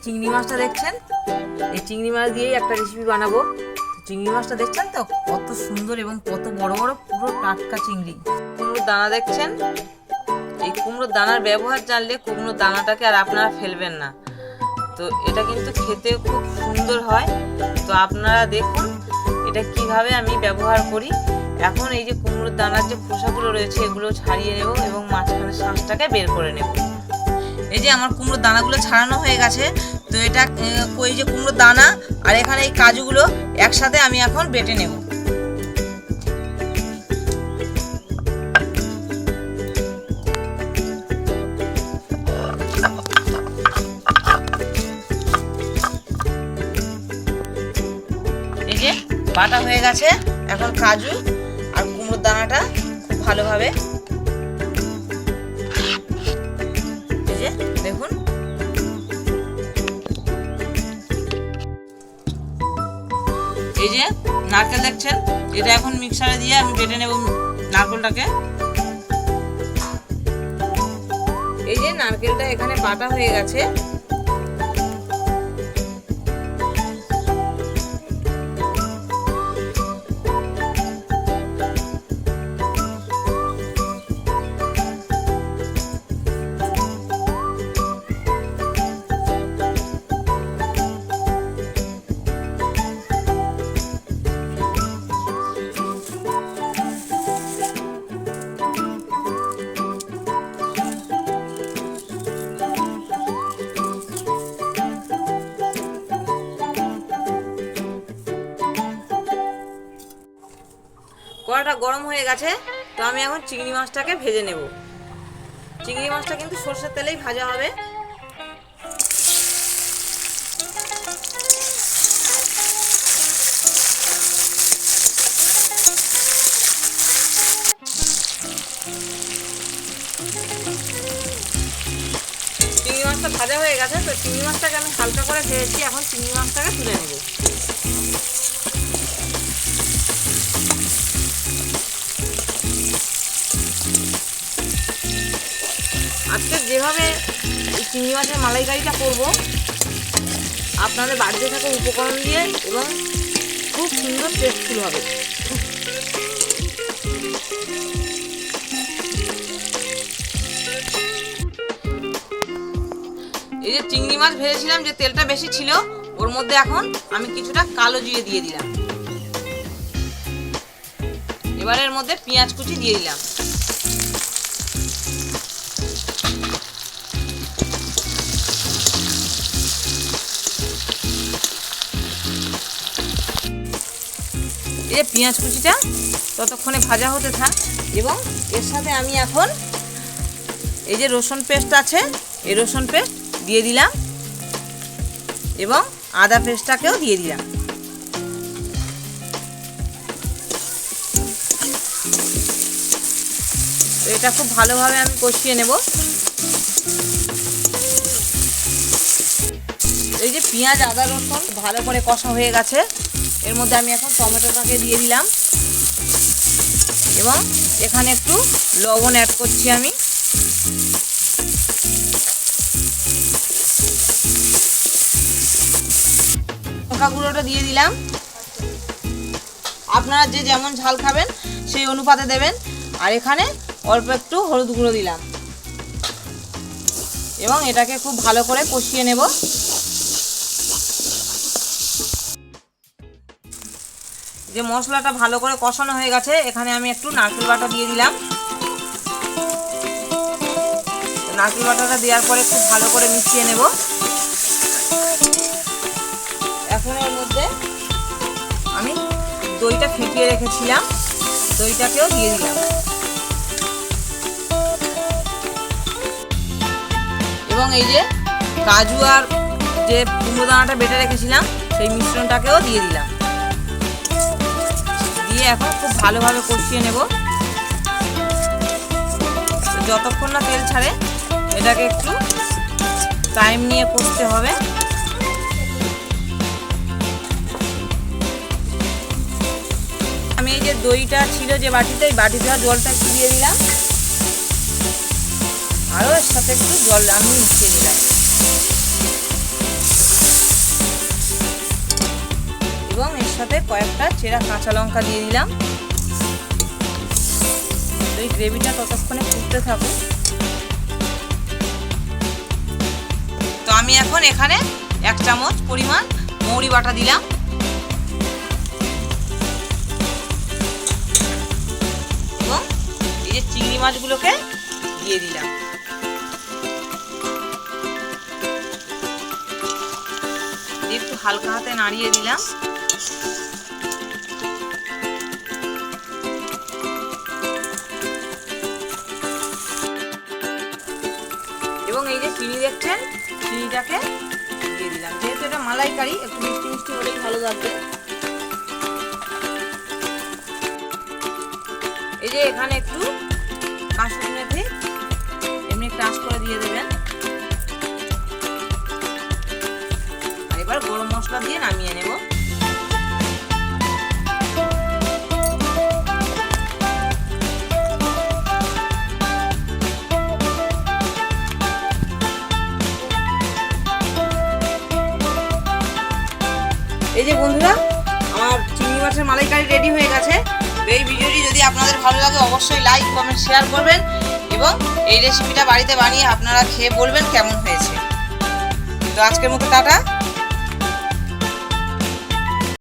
চিংড়ি মাছটা দেখছেন, এই চিংড়ি মাছ দিয়েই একটা রেসিপি বানাবো। চিংড়ি মাছটা দেখছেন তো কত সুন্দর এবং কত বড় বড় পুরো টাটকা চিংড়ি। কুমড়োর দানা দেখছেন, এই কুমড়োর দানার ব্যবহার জানলে কুমড়োর দানাটাকে আর আপনারা ফেলবেন না। তো এটা কিন্তু খেতে খুব সুন্দর হয়। তো আপনারা দেখুন এটা কিভাবে আমি ব্যবহার করি। এখন এই যে কুমড়োর দানার যে খোসাগুলো রয়েছে এগুলো ছাড়িয়ে নেব এবং মাঝখানে শাঁসটাকে বের করে নেব। এই যে আমার কুমড়োর দানাগুলো ছাড়ানো হয়ে গেছে। তো এটা এই যে কুমড়োর দানা আর এখানে এই কাজুগুলো একসাথে আমি এখন বেটে নেব। এই যে বাটা হয়ে গেছে। এখন কাজু আর কুমড়োর দানাটা খুব ভালোভাবে এই যে দেখুন, এই যে নারকেল দেখছেন, এটা এখন মিক্সারে দিয়ে আমি বেটে নেব নারকেলটাকে। এই যে নারকেলটা এখানে বাটা হয়ে গেছে। কড়াটা গরম হয়ে গেছে। তো আমি এখন চিংড়ি মাছটাকে ভেজে নেব। চিংড়ি মাছটা কিন্তু সরষের তেলেই ভাজা হবে। চিংড়ি মাছটা ভাজা হয়ে গেছে। তো চিংড়ি মাছটাকে আমি হালকা করে ভেজেছি। এখন চিংড়ি মাছটাকে তুলে নেব। আজকে যেভাবে চিংড়ি মাছের মালাইকারিটা করব আপনাদের বাড়িতে থাকা উপকরণ দিয়ে এবং খুব সুন্দর টেস্টফুল হবে। এই যে চিংড়ি মাছ ভেজেছিলাম, যে তেলটা বেশি ছিল ওর মধ্যে এখন আমি কিছুটা কালো জিরে দিয়ে দিলাম। এবার এর মধ্যে পেঁয়াজ কুচি দিয়ে দিলাম। এই পেঁয়াজ কুচিটা ততক্ষণে ভাজা হতে থাক এবং এর সাথে আমি এখন এই যে রসুন পেস্ট আছে এই রসুন পেস্ট দিয়ে দিলাম এবং আদা পেস্টটাকেও দিয়ে দিলাম। তো এটা খুব ভালোভাবে আমি কষিয়ে নেব। এই যে পেঁয়াজ আদা রসুন ভালো করে কষা হয়ে গেছে। এর মধ্যে আমি এখন টমেটোটাকে দিয়ে দিলাম এবং এখানে একটু লবণ অ্যাড করছি আমি। লঙ্কা গুঁড়োটা দিয়ে দিলাম। আপনারা যে যেমন ঝাল খাবেন সেই অনুপাতে দেবেন। আর এখানে অল্প একটু হলুদ গুঁড়ো দিলাম এবং এটাকে খুব ভালো করে কষিয়ে নেব। যে মশলাটা ভালো করে কষানো হয়ে গেছে, এখানে আমি একটু নারকেল বাটা দিয়ে দিলাম। নারকেল বাটাটা দেওয়ার পরে খুব ভালো করে মিশিয়ে নেব। এখন এর মধ্যে আমি দইটা ফেটিয়ে রেখেছিলাম, দইটাকেও দিয়ে দিলাম এবং এই যে কাজু আর যে কুমড়ো দানাটা বেটে রেখেছিলাম সেই মিশ্রণটাকেও দিয়ে দিলাম। দিয়ে এখন খুব ভালোভাবে কষিয়ে নেব। যতক্ষণ না তেল ছাড়ে এটাকে একটু টাইম নিয়ে কষতে হবে। আমি এই যে দইটা ছিল যে বাটিতে, এই বাটি দেওয়া জলটা একটু দিয়ে দিলাম, আরও এর সাথে একটু জল আমি মিশিয়ে দিলাম। এবং এর সাথে কয়েকটা চেরা কাঁচা লঙ্কা দিয়ে দিলাম। এই গ্রেভিটা ততক্ষণে ফুটতে থাকুক। তো আমি এখন এখানে 1 চামচ পরিমাণ মৌরি বাটা দিলাম এবং এই যে চিংড়ি মাছগুলোকে দিয়ে দিলাম। একটু হালকা হাতে নাড়িয়ে দিলাম। এবং এই যে চিনি দেখছেন, চিনিটাকে দিয়ে দিলাম। যেহেতু এটা মালাইকারি, একটু মিষ্টি মিষ্টি হলেই ভালো লাগবে। এই যে এখানে একটু কাসুরি মেথি এমনি ক্রাশ করে দিয়ে দেবেন। আর এবার গরম মশলা দিয়ে নামিয়ে নেব। এই যে বন্ধুরা, আমার চিংড়ি মাছের মালাইকারি রেডি হয়ে গেছে। এই ভিডিওটি যদি আপনাদের ভালো লাগে অবশ্যই লাইক কমেন্ট শেয়ার করবেন এবং এই রেসিপিটা বাড়িতে বানিয়ে আপনারা খেয়ে বলবেন কেমন হয়েছে। তো আজকের মতো টাটা।